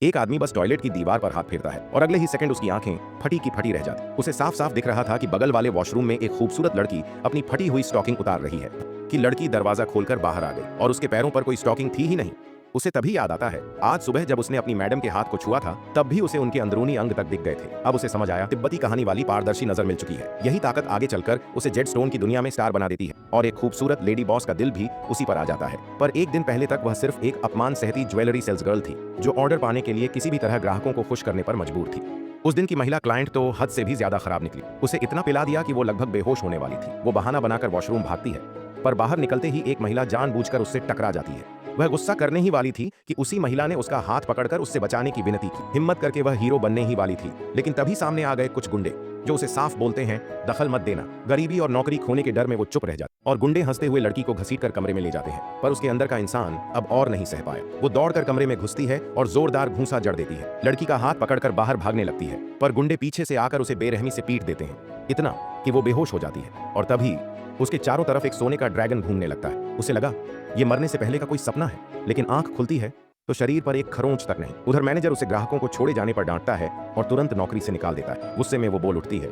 एक आदमी बस टॉयलेट की दीवार पर हाथ फेरता है और अगले ही सेकंड उसकी आंखें फटी की फटी रह जाती। उसे साफ साफ दिख रहा था कि बगल वाले वॉशरूम में एक खूबसूरत लड़की अपनी फटी हुई स्टॉकिंग उतार रही है कि लड़की दरवाजा खोलकर बाहर आ गई और उसके पैरों पर कोई स्टॉकिंग थी ही नहीं। उसे तभी याद आता है आज सुबह जब उसने अपनी मैडम के हाथ को छुआ था तब भी उसे उनके अंदरूनी अंग तक दिख गए थे। अब उसे समझ आया तिब्बती कहानी वाली पारदर्शी नजर मिल चुकी है। यही ताकत आगे चलकर उसे जेड स्टोन की दुनिया में स्टार बना देती है और एक खूबसूरत लेडी बॉस का दिल भी उसी पर आ जाता है। पर एक दिन पहले तक वह सिर्फ एक अपमान सहती ज्वेलरी सेल्स गर्ल थी जो ऑर्डर पाने के लिए किसी भी तरह ग्राहकों को खुश करने पर मजबूर थी। उस दिन की महिला क्लाइंट तो हद से भी ज्यादा खराब निकली। उसे इतना पिला दिया कि वो लगभग बेहोश होने वाली थी। वो बहाना बनाकर वॉशरूम भागती है पर बाहर निकलते ही एक महिला जानबूझकर उससे टकरा जाती है। वह गुस्सा करने ही वाली थी कि उसी महिला ने उसका हाथ पकड़कर उससे बचाने की विनती की। हिम्मत करके वह हीरो बनने ही वाली थी लेकिन तभी सामने आ गए कुछ गुंडे जो उसे साफ बोलते हैं दखल मत देना। गरीबी और नौकरी खोने के डर में वो चुप रह जाती और गुंडे हंसते हुए लड़की को घसीटकर कमरे में ले जाते हैं। पर उसके अंदर का इंसान अब और नहीं सह पाया। वो दौड़कर कमरे में घुसती है और जोरदार घूंसा जड़ देती है। लड़की का हाथ पकड़कर बाहर भागने लगती है पर गुंडे पीछे से आकर उसे बेरहमी से पीट देते हैं, इतना कि वो बेहोश हो जाती है। और तभी उसके चारों तरफ एक सोने का ड्रैगन घूमने लगता है। उसे लगा ये मरने से पहले का कोई सपना है, लेकिन आंख खुलती है तो शरीर पर एक खरोंच तक नहीं। उधर मैनेजर उसे ग्राहकों को छोड़े जाने पर डांटता है और तुरंत नौकरी से निकाल देता है। गुस्से में वो बोल उठती है